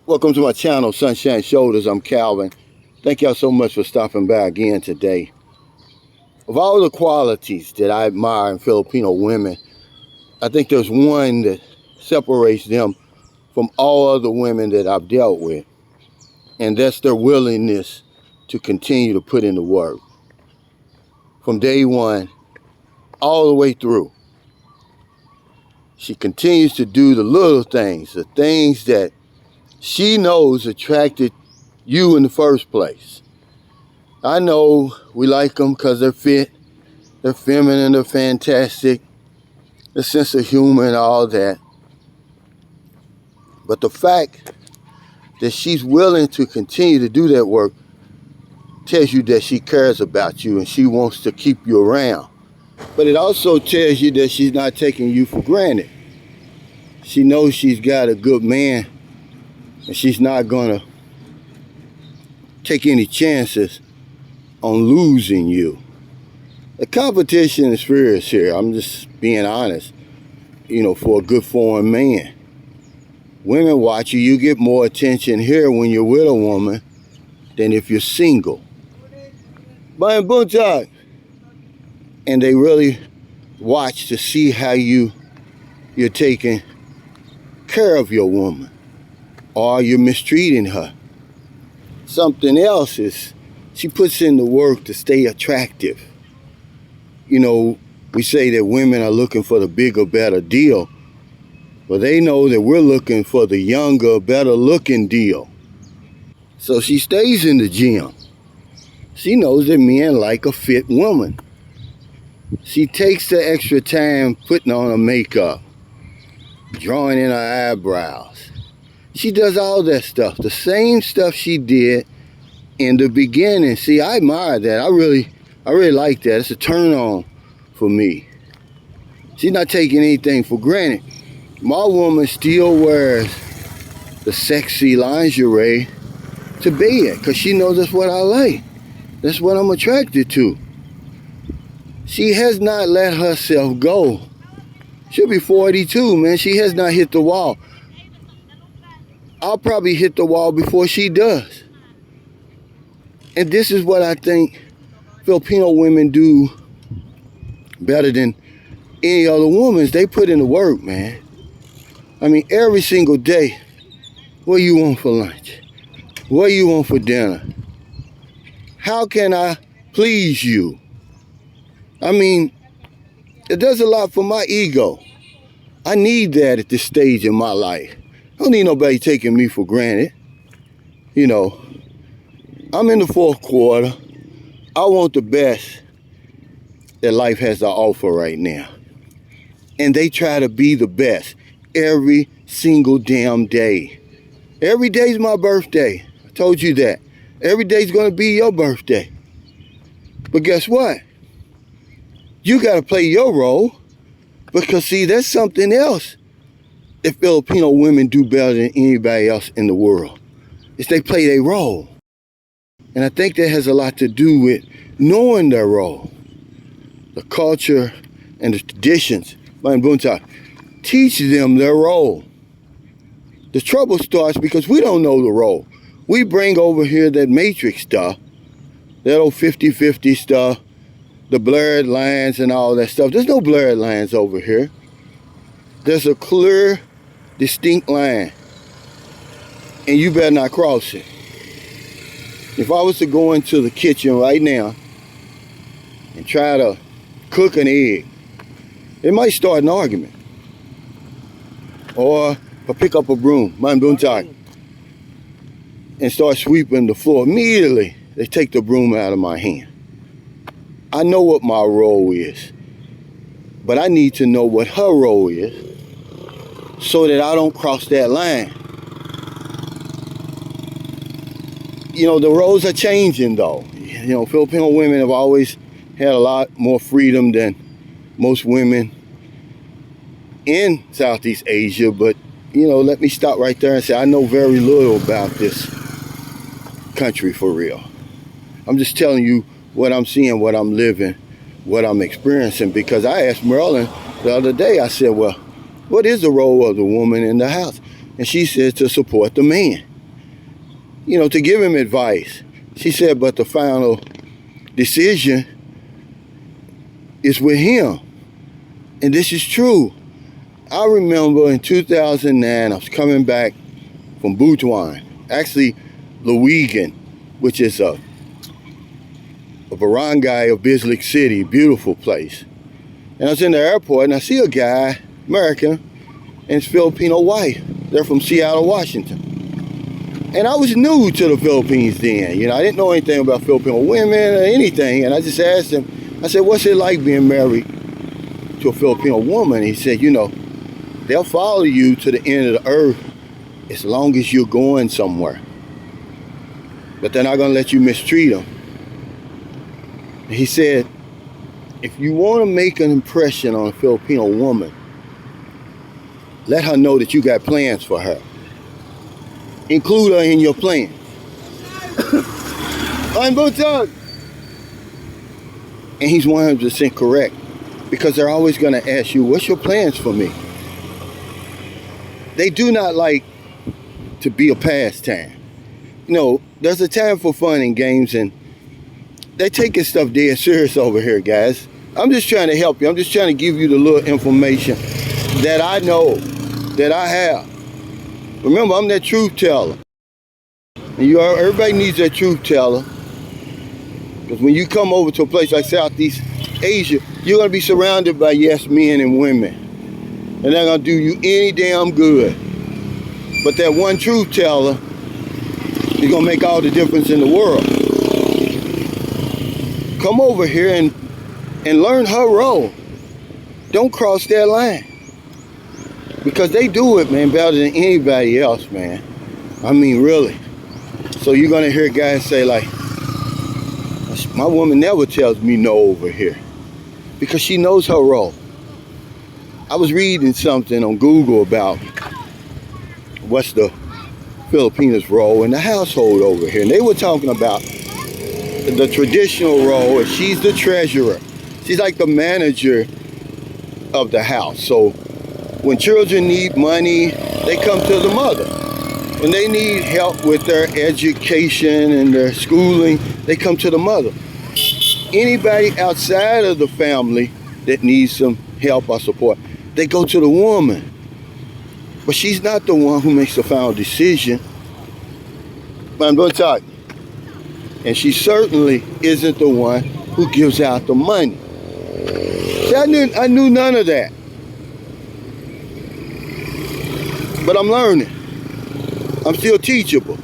Welcome to my channel, Sunshine Shoulders. I'm Calvin. Thank y'all so much for stopping by again today. Of all the qualities that I admire in Filipino women, I think there's one that separates them from all other women that I've dealt with, and that's their willingness to continue to put in the work. From day one, all the way through. She continues to do the little things, the things that she knows attracted you in the first place. I know we like them because they're fit, they're feminine, they're fantastic, the sense of humor and all that. But the fact that she's willing to continue to do that work tells you that she cares about you and she wants to keep you around. But it also tells you that she's not taking you for granted. She knows she's got a good man and she's not gonna take any chances on losing you. The competition is fierce here. I'm just being honest. For a good foreign man. Women watch you. You get more attention here when you're with a woman than if you're single. And they really watch to see how you're taking care of your woman or you're mistreating her. Something else is she puts in the work to stay attractive. We say that women are looking for the bigger, better deal. But they know that we're looking for the younger, better looking deal. So she stays in the gym. She knows that men like a fit woman. She takes the extra time putting on her makeup, drawing in her eyebrows. She does all that stuff, the same stuff she did in the beginning. See, I admire that. I really like that. It's a turn on for me. She's not taking anything for granted. My woman still wears the sexy lingerie to bed because she knows that's what I like. That's what I'm attracted to. She has not let herself go. She'll be 42, man. She has not hit the wall. I'll probably hit the wall before she does. And this is what I think Filipino women do better than any other women. They put in the work, man. I mean, every single day. What do you want for lunch? What do you want for dinner? How can I please you? I mean, it does a lot for my ego. I need that at this stage in my life. I don't need nobody taking me for granted. I'm in the fourth quarter. I want the best that life has to offer right now. And they try to be the best every single damn day. Every day's my birthday. I told you that. Every day's gonna be your birthday. But guess what? You gotta play your role, because see, that's something else that Filipino women do better than anybody else in the world, is they play their role. And I think that has a lot to do with knowing their role. The culture and the traditions, teach them their role. The trouble starts because we don't know the role. We bring over here that matrix stuff, that old 50-50 stuff, the blurred lines and all that stuff. There's no blurred lines over here. There's a clear, distinct line, and you better not cross it. If I was to go into the kitchen right now and try to cook an egg, it might start an argument. Or if I pick up a broom, and start sweeping the floor, immediately they take the broom out of my hand. I know what my role is, but I need to know what her role is so that I don't cross that line. The roles are changing though. Filipino women have always had a lot more freedom than most women in Southeast Asia, but let me stop right there and say I know very little about this country for real. I'm just telling you what I'm seeing, what I'm living, what I'm experiencing, because I asked Marilyn the other day, I said, well, what is the role of the woman in the house? And she said to support the man. to give him advice. She said, but the final decision is with him. And this is true. I remember in 2009, I was coming back from Butuan, actually Louigan, which is a barangay of Bislick City, beautiful place. And I was in the airport and I see a guy, American, and his Filipino wife. They're from Seattle, Washington. And I was new to the Philippines then. I didn't know anything about Filipino women or anything. And I just asked him, I said, what's it like being married to a Filipino woman? He said, they'll follow you to the end of the earth as long as you're going somewhere. But they're not going to let you mistreat them. He said, if you want to make an impression on a Filipino woman, let her know that you got plans for her. Include her in your plan. I'm Butug. And he's 100% correct. Because they're always going to ask you, what's your plans for me? They do not like to be a pastime. There's a time for fun and games, and they're taking stuff dead serious over here, guys. I'm just trying to help you. I'm just trying to give you the little information that I know, that I have. Remember, I'm that truth teller. And everybody needs that truth teller. Because when you come over to a place like Southeast Asia, you're going to be surrounded by yes men and women. And they're going to do you any damn good. But that one truth teller is going to make all the difference in the world. Come over here and learn her role. Don't cross that line. Because they do it, man, better than anybody else, man. I mean, really. So you're going to hear guys say, like, my woman never tells me no over here. Because she knows her role. I was reading something on Google about what's the Filipinos' role in the household over here. And they were talking about the traditional role, and she's the treasurer. She's like the manager of the house. So when children need money, they come to the mother. When they need help with their education and their schooling, they come to the mother. Anybody outside of the family that needs some help or support, they go to the woman. But she's not the one who makes the final decision. But I'm going to talk. And she certainly isn't the one who gives out the money. See, I knew none of that. But I'm learning. I'm still teachable.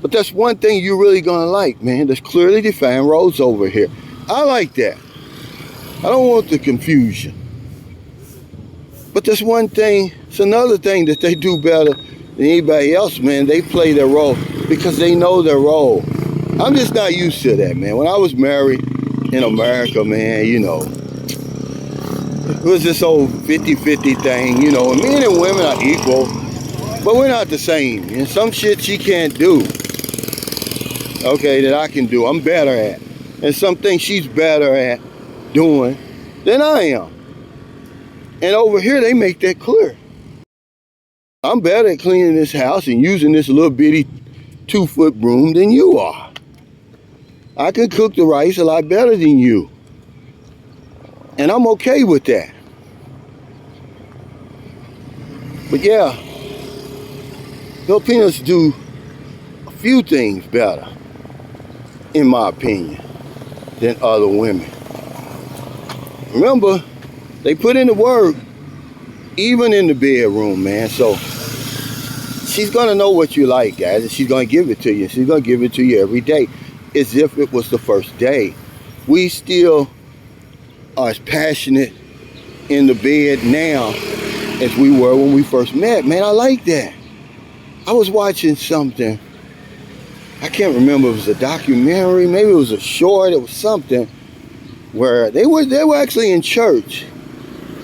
But that's one thing you're really going to like, man. There's clearly defined roles over here. I like that. I don't want the confusion. But there's one thing, it's another thing that they do better than anybody else, man. They play their role because they know their role. I'm just not used to that, man. When I was married in America, man, it was this old 50-50 thing, and men and women are equal, but we're not the same. And some shit she can't do, okay, that I can do, I'm better at. And some things she's better at doing than I am. And over here, they make that clear. I'm better at cleaning this house and using this little bitty 2-foot broom than you are. I can cook the rice a lot better than you. And I'm okay with that. But yeah, Filipinos do a few things better, in my opinion, than other women. Remember, they put in the work, even in the bedroom, man. So she's gonna know what you like, guys, and she's gonna give it to you. She's gonna give it to you every day, as if it was the first day. We still are as passionate in the bed now as we were when we first met. Man, I like that. I was watching something. I can't remember if it was a documentary, maybe it was a short, it was something, where they were actually in church,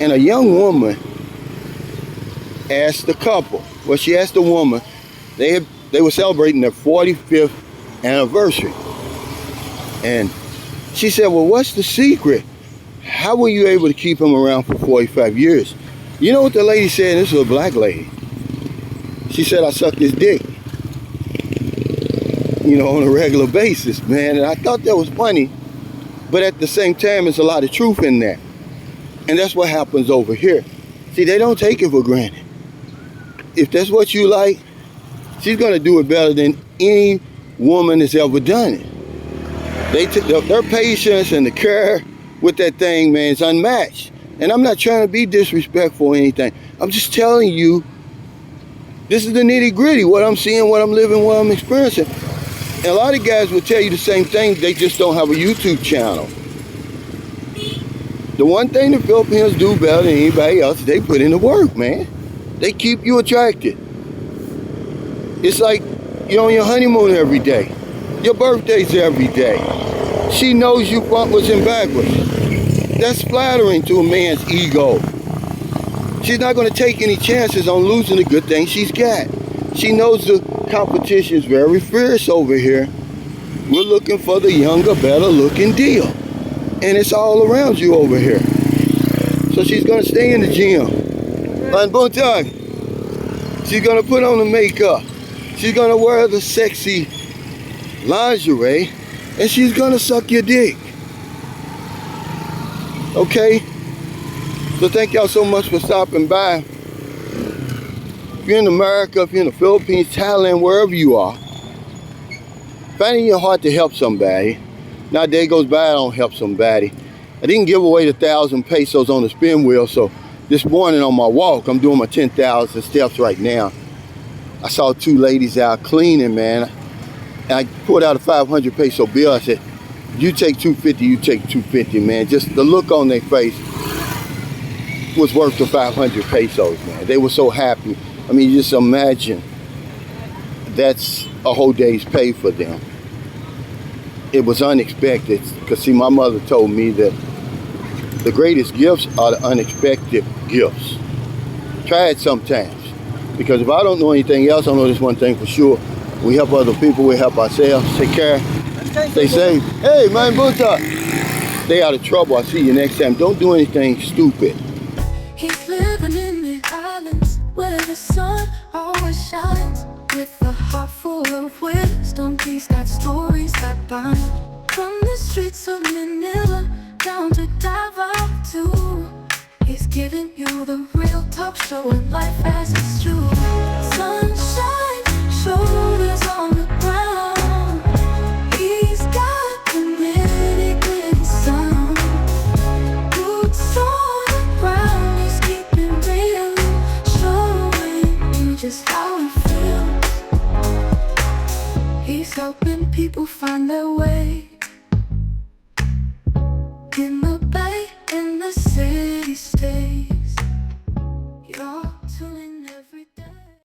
and a young woman asked the couple, well, she asked the woman, they were celebrating their 45th anniversary. And she said, well, what's the secret? How were you able to keep him around for 45 years? You know what the lady said? This was a black lady. She said I suck his dick, you know, on a regular basis, man. And I thought that was funny, but at the same time, there's a lot of truth in that. And that's what happens over here. See, they don't take it for granted. If that's what you like, she's gonna do it better than any woman that's ever done it. Their patience and the care with that thing, man, is unmatched. And I'm not trying to be disrespectful or anything. I'm just telling you, this is the nitty gritty, what I'm seeing, what I'm living, what I'm experiencing. And a lot of guys will tell you the same thing, they just don't have a YouTube channel. The one thing the Filipinos do better than anybody else, they put in the work, man. They keep you attracted. It's like you're on your honeymoon every day. Your birthday's every day. She knows you frontwards and backwards. That's flattering to a man's ego. She's not going to take any chances on losing the good thing she's got. She knows the competition is very fierce over here. We're looking for the younger, better looking deal. And it's all around you over here. So she's going to stay in the gym. She's going to put on the makeup. She's going to wear the sexy lingerie. And she's going to suck your dick. Okay? So thank y'all so much for stopping by. If you're in America, if you're in the Philippines, Thailand, wherever you are, find it in your heart to help somebody. Not a day goes by I don't help somebody. I didn't give away the 1,000 pesos on the spin wheel, so this morning on my walk, I'm doing my 10,000 steps right now. I saw two ladies out cleaning, man. And I pulled out a 500 peso bill. I said, you take 250, you take 250, man. Just the look on their face was worth the 500 pesos, man. They were so happy. I mean, just imagine that's a whole day's pay for them. It was unexpected, because see, my mother told me that the greatest gifts are the unexpected gifts. Try it sometimes, because if I don't know anything else, I know this one thing for sure. We help other people, we help ourselves. Take care, stay safe. Hey, man, Buta. Stay out of trouble. I'll see you next time. Don't do anything stupid. He's living in the islands where the sun always shines. With a heart full of wisdom, he's got stories that bind. From the streets of Manila down to Davao too. He's giving you the real talk, showing life as it's true. Sunshine, shoulders on the ground. He's got the nitty gritty sound. Boots on the ground, he's keeping real, showing you just how it feels. He's helping people find their way.